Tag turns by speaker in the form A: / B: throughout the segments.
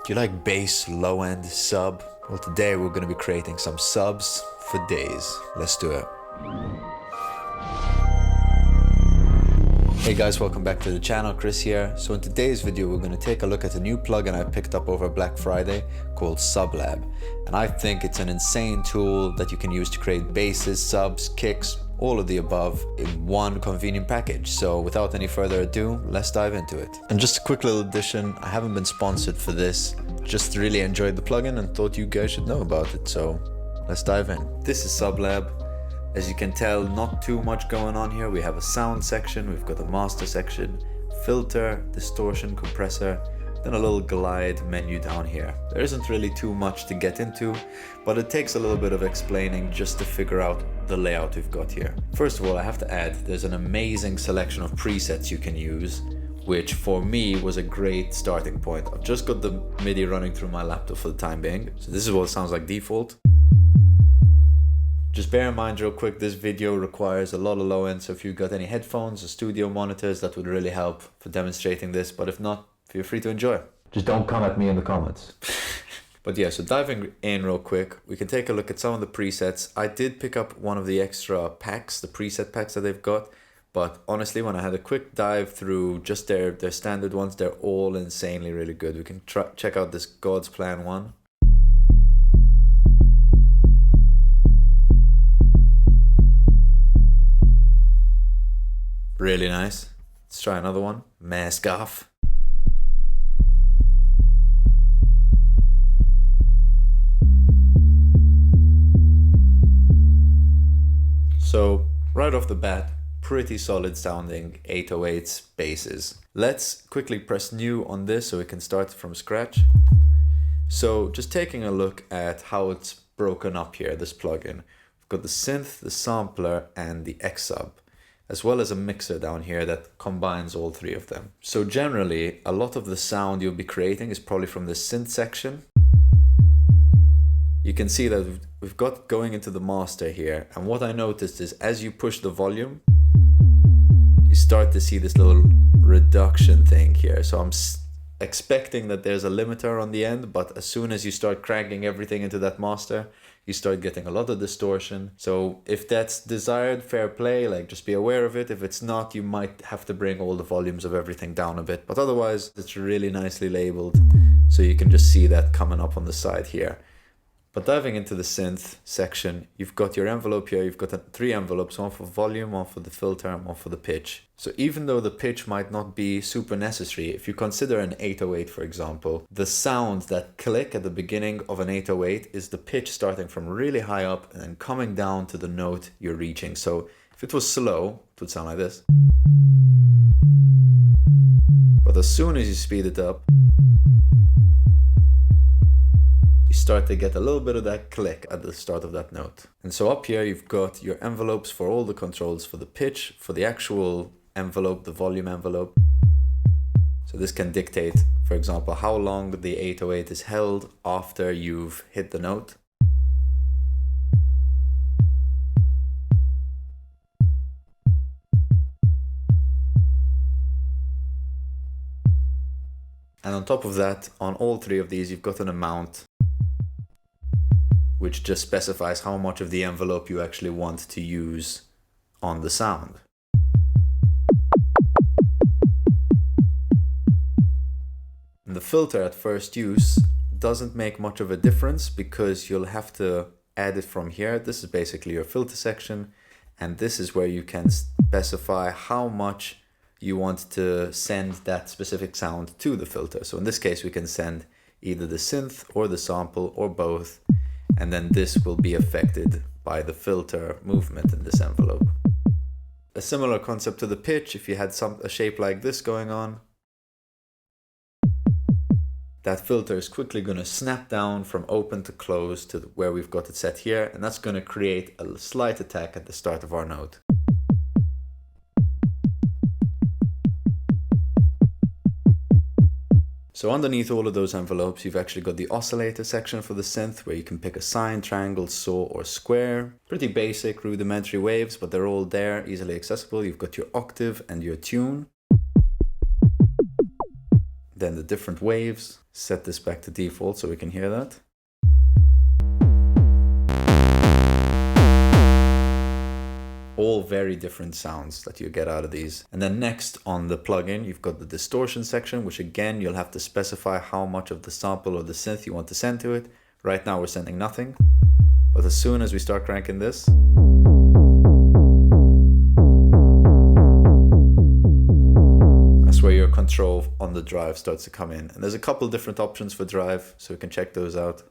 A: Do you like bass, low-end, sub? Well, today we're going to be creating some subs for days. Let's do it. Hey guys, welcome back to the channel, Chris here. So in today's video, we're going to take a look at a new plugin I picked up over Black Friday called SubLab. And I think it's an insane tool that you can use to create basses, subs, kicks, all of the above in one convenient package. So without any further ado, let's dive into it. And just a quick little addition, I haven't been sponsored for this, just really enjoyed the plugin and thought you guys should know about it. So let's dive in. This is SubLab. As you can tell, not too much going on here. We have a sound section, we've got a master section, filter, distortion, compressor, then a little glide menu down here. There isn't really too much to get into, but it takes a little bit of explaining just to figure out the layout we've got here. First of all, I have to add, there's an amazing selection of presets you can use, which for me was a great starting point. I've just got the MIDI running through my laptop for the time being. So this is what it sounds like default. Just bear in mind real quick, this video requires a lot of low end, so if you've got any headphones or studio monitors, that would really help for demonstrating this, but if not, feel free to enjoy. Just don't come at me in the comments. But yeah, so diving in real quick, we can take a look at some of the presets. I did pick up one of the extra packs, the preset packs that they've got, but honestly, when I had a quick dive through just their standard ones, they're all insanely really good. We can check out this God's Plan one. Really nice. Let's try another one. Mask off. So right off the bat, pretty solid sounding 808s basses. Let's quickly press new on this so we can start from scratch. So just taking a look at how it's broken up here, this plugin. We've got the synth, the sampler, and the X-Sub, as well as a mixer down here that combines all three of them. So generally, a lot of the sound you'll be creating is probably from the synth section. You can see that we've got going into the master here, and what I noticed is as you push the volume, you start to see this little reduction thing here. So I'm expecting that there's a limiter on the end, but as soon as you start cranking everything into that master, you start getting a lot of distortion. So if that's desired, fair play, like just be aware of it. If it's not, you might have to bring all the volumes of everything down a bit, but otherwise it's really nicely labeled, so you can just see that coming up on the side here. But diving into the synth section, you've got your envelope here. You've got three envelopes, one for volume, one for the filter, and one for the pitch. So even though the pitch might not be super necessary, if you consider an 808, for example, the sound that click at the beginning of an 808 is the pitch starting from really high up and then coming down to the note you're reaching. So if it was slow, it would sound like this. But as soon as you speed it up, you start to get a little bit of that click at the start of that note. And so up here, you've got your envelopes for all the controls for the pitch, for the actual envelope, the volume envelope. So this can dictate, for example, how long the 808 is held after you've hit the note. And on top of that, on all three of these, you've got an amount which just specifies how much of the envelope you actually want to use on the sound. And the filter at first use doesn't make much of a difference because you'll have to add it from here. This is basically your filter section, and this is where you can specify how much you want to send that specific sound to the filter. So in this case, we can send either the synth or the sample or both, and then this will be affected by the filter movement in this envelope. A similar concept to the pitch, if you had a shape like this going on, that filter is quickly going to snap down from open to close to where we've got it set here, and that's going to create a slight attack at the start of our note. So underneath all of those envelopes, you've actually got the oscillator section for the synth, where you can pick a sine, triangle, saw, or square. Pretty basic, rudimentary waves, but they're all there, easily accessible. You've got your octave and your tune. Then the different waves, set this back to default so we can hear that. All very different sounds that you get out of these. And then next on the plugin, you've got the distortion section, which again, you'll have to specify how much of the sample or the synth you want to send to it. Right now we're sending nothing, but as soon as we start cranking this, that's where your control on the drive starts to come in. And there's a couple different options for drive, so we can check those out.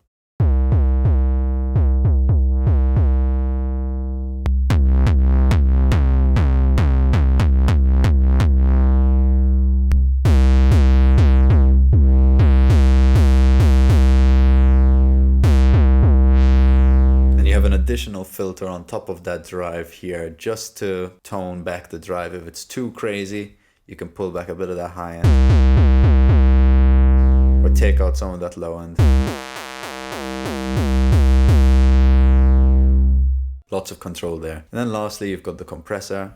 A: Additional filter on top of that drive here just to tone back the drive. If it's too crazy, you can pull back a bit of that high end or take out some of that low end. Lots of control there. And then lastly, you've got the compressor.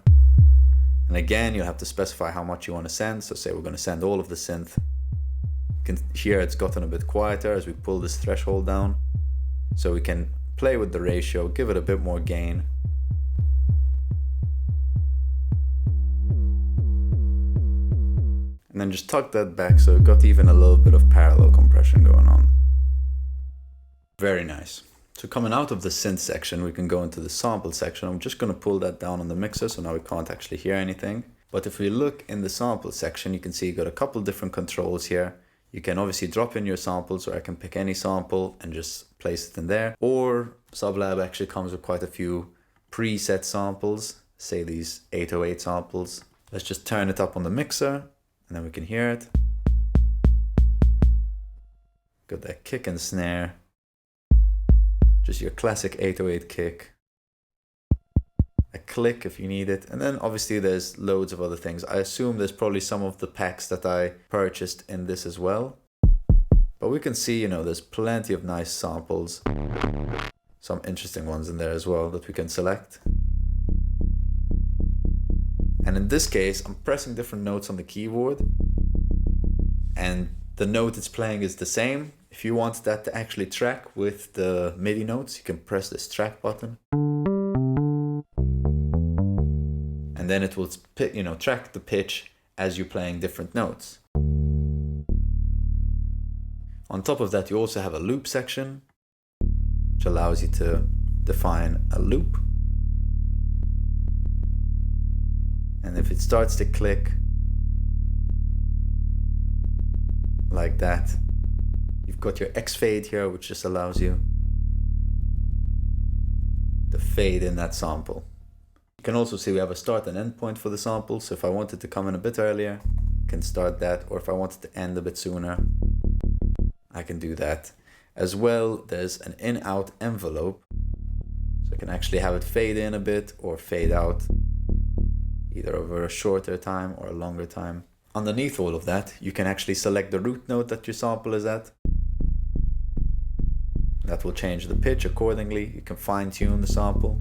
A: And again, you'll have to specify how much you want to send. So say we're going to send all of the synth. You can hear it's gotten a bit quieter as we pull this threshold down. So we can play with the ratio, give it a bit more gain. And then just tuck that back so it got even a little bit of parallel compression going on. Very nice. So coming out of the synth section, we can go into the sample section. I'm just going to pull that down on the mixer so now we can't actually hear anything. But if we look in the sample section, you can see you got a couple different controls here. You can obviously drop in your samples, or I can pick any sample and just place it in there. Or SubLab actually comes with quite a few preset samples, say these 808 samples. Let's just turn it up on the mixer and then we can hear it. Got that kick and snare. Just your classic 808 kick. A click if you need it. And then obviously there's loads of other things. I assume there's probably some of the packs that I purchased in this as well. But we can see, you know, there's plenty of nice samples. Some interesting ones in there as well that we can select. And in this case, I'm pressing different notes on the keyboard. And the note it's playing is the same. If you want that to actually track with the MIDI notes, you can press this track button. And then it will, you know, track the pitch as you're playing different notes. On top of that, you also have a loop section, which allows you to define a loop. And if it starts to click like that, you've got your X fade here, which just allows you to fade in that sample. You can also see we have a start and end point for the sample. So if I wanted to come in a bit earlier, I can start that. Or if I wanted to end a bit sooner, I can do that. As well, there's an in-out envelope. So I can actually have it fade in a bit or fade out, either over a shorter time or a longer time. Underneath all of that, you can actually select the root note that your sample is at. That will change the pitch accordingly. You can fine-tune the sample.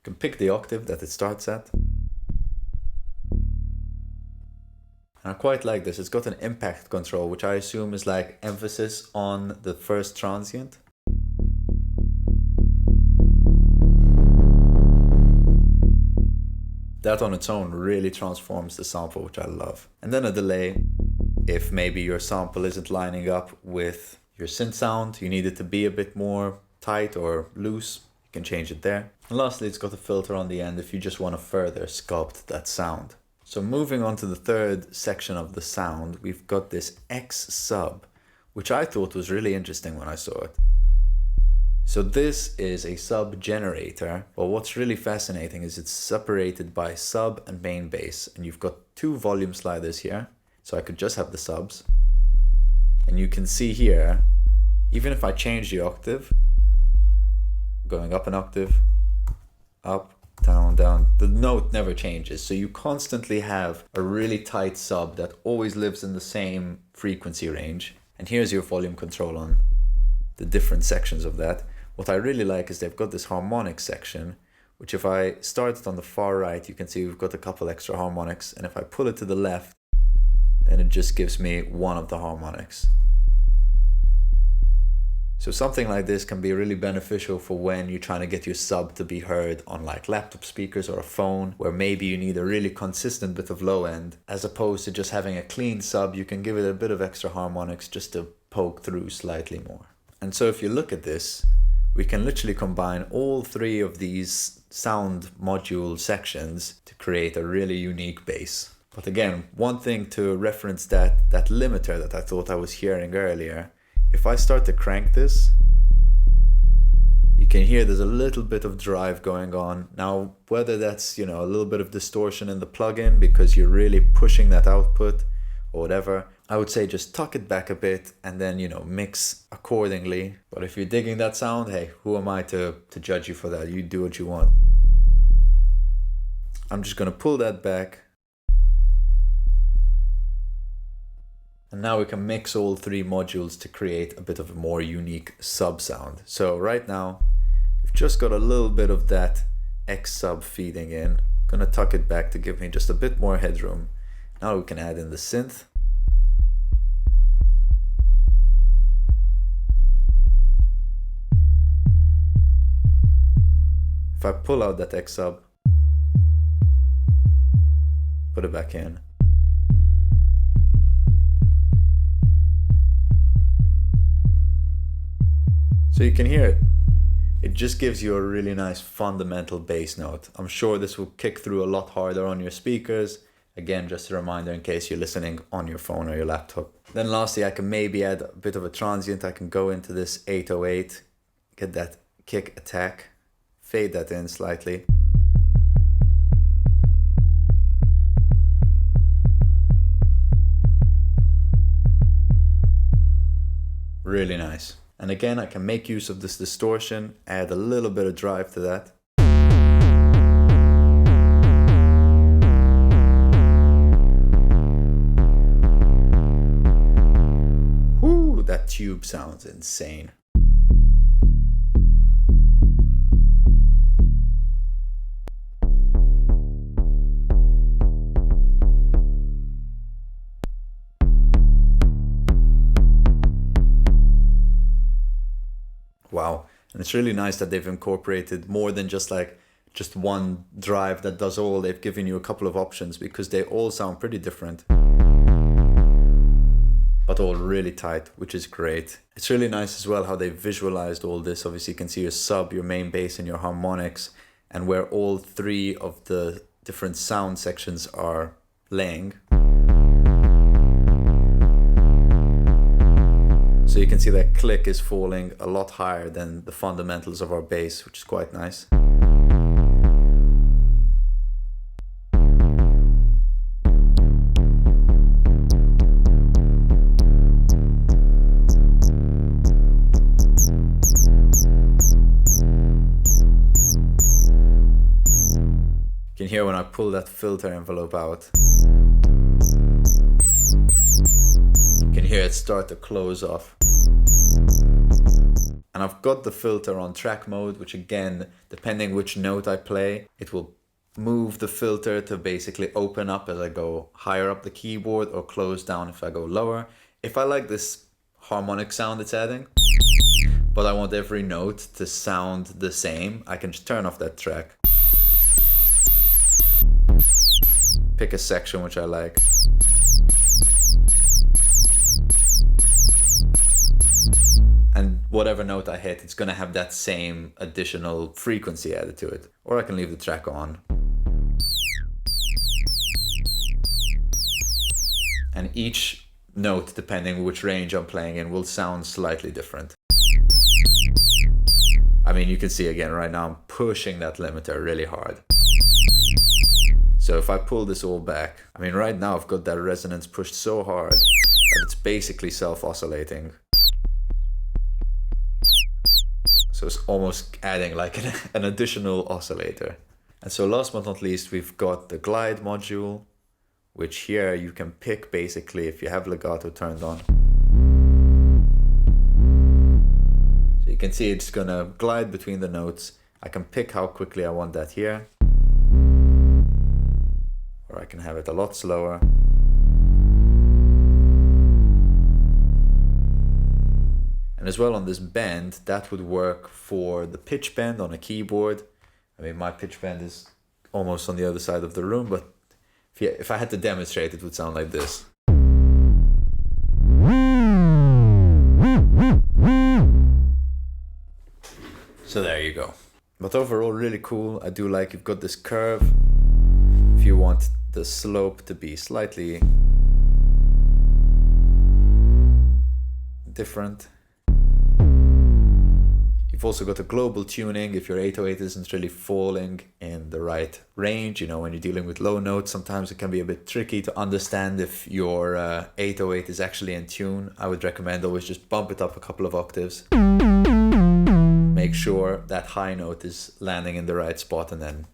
A: You can pick the octave that it starts at. And I quite like this. It's got an impact control, which I assume is like emphasis on the first transient. That on its own really transforms the sample, which I love. And then a delay. If maybe your sample isn't lining up with your synth sound, you need it to be a bit more tight or loose, you can change it there. And lastly, it's got a filter on the end if you just want to further sculpt that sound. So moving on to the third section of the sound, we've got this X sub, which I thought was really interesting when I saw it. So this is a sub generator, but what's really fascinating is it's separated by sub and main bass, and you've got two volume sliders here. So I could just have the subs, and you can see here, even if I change the octave, going up an octave, up, down, down, the note never changes. So you constantly have a really tight sub that always lives in the same frequency range. And here's your volume control on the different sections of that. What I really like is they've got this harmonic section, which if I start it on the far right, you can see we've got a couple extra harmonics. And if I pull it to the left, then it just gives me one of the harmonics. So something like this can be really beneficial for when you're trying to get your sub to be heard on like laptop speakers or a phone, where maybe you need a really consistent bit of low end. As opposed to just having a clean sub, you can give it a bit of extra harmonics just to poke through slightly more. And so if you look at this, we can literally combine all three of these sound module sections to create a really unique bass. But again, one thing to reference that limiter that I thought I was hearing earlier, if I start to crank this, you can hear there's a little bit of drive going on. Now, whether that's, a little bit of distortion in the plugin because you're really pushing that output or whatever, I would say just tuck it back a bit and then, mix accordingly. But if you're digging that sound, hey, who am I to judge you for that? You do what you want. I'm just gonna pull that back. And now we can mix all three modules to create a bit of a more unique sub sound. So right now, we've just got a little bit of that X sub feeding in. I'm gonna tuck it back to give me just a bit more headroom. Now we can add in the synth. If I pull out that X sub, put it back in. So you can hear it. It just gives you a really nice fundamental bass note. I'm sure this will kick through a lot harder on your speakers. Again, just a reminder in case you're listening on your phone or your laptop. Then lastly, I can maybe add a bit of a transient. I can go into this 808, get that kick attack, fade that in slightly. Really nice. And again, I can make use of this distortion, add a little bit of drive to that. Whoo, that tube sounds insane. Wow. And it's really nice that they've incorporated more than just one drive that does all. They've given you a couple of options because they all sound pretty different, but all really tight, which is great. It's really nice as well how they visualized all this. Obviously you can see your sub, your main bass and your harmonics, and where all three of the different sound sections are laying. So you can see that click is falling a lot higher than the fundamentals of our bass, which is quite nice. You can hear when I pull that filter envelope out. You can hear it start to close off. And I've got the filter on track mode, which again, depending which note I play, it will move the filter to basically open up as I go higher up the keyboard or close down if I go lower. If I like this harmonic sound it's adding, but I want every note to sound the same, I can just turn off that track. Pick a section which I like. And whatever note I hit, it's gonna have that same additional frequency added to it. Or I can leave the track on. And each note, depending which range I'm playing in, will sound slightly different. I mean, you can see again, right now I'm pushing that limiter really hard. So if I pull this all back, I mean, right now I've got that resonance pushed so hard that it's basically self-oscillating. So it's almost adding like an additional oscillator. And so last but not least, we've got the glide module, which here you can pick basically if you have legato turned on. So you can see it's gonna glide between the notes. I can pick how quickly I want that here. Or I can have it a lot slower. as well on this bend, that would work for the pitch bend on a keyboard. I mean, my pitch bend is almost on the other side of the room, but if I had to demonstrate, it would sound like this. So there you go. But overall, really cool. I do like you've got this curve. If you want the slope to be slightly different. You've also got a global tuning if your 808 isn't really falling in the right range. You know, when you're dealing with low notes, sometimes it can be a bit tricky to understand if your 808 is actually in tune. I would recommend always just bump it up a couple of octaves. Make sure that high note is landing in the right spot and then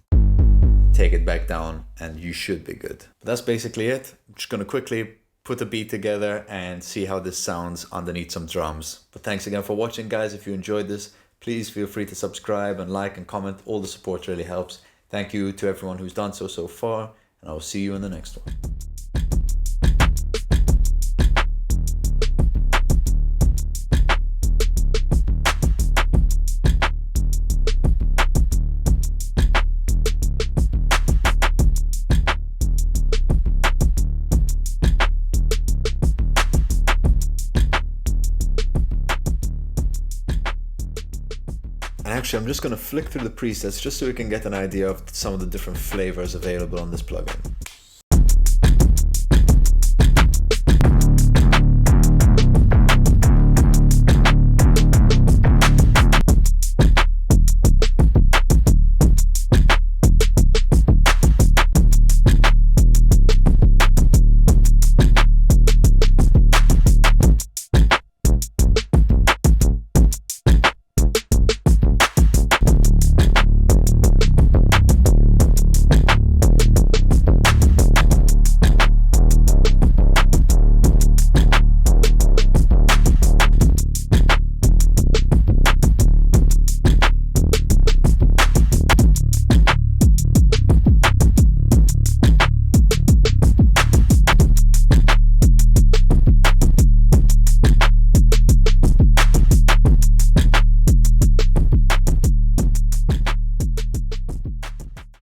A: take it back down and you should be good. That's basically it. I'm just gonna quickly put a beat together and see how this sounds underneath some drums. But thanks again for watching, guys. If you enjoyed this, please feel free to subscribe and like and comment. All the support really helps. Thank you to everyone who's done so far, and I will see you in the next one. And actually, I'm just going to flick through the presets just so we can get an idea of some of the different flavors available on this plugin.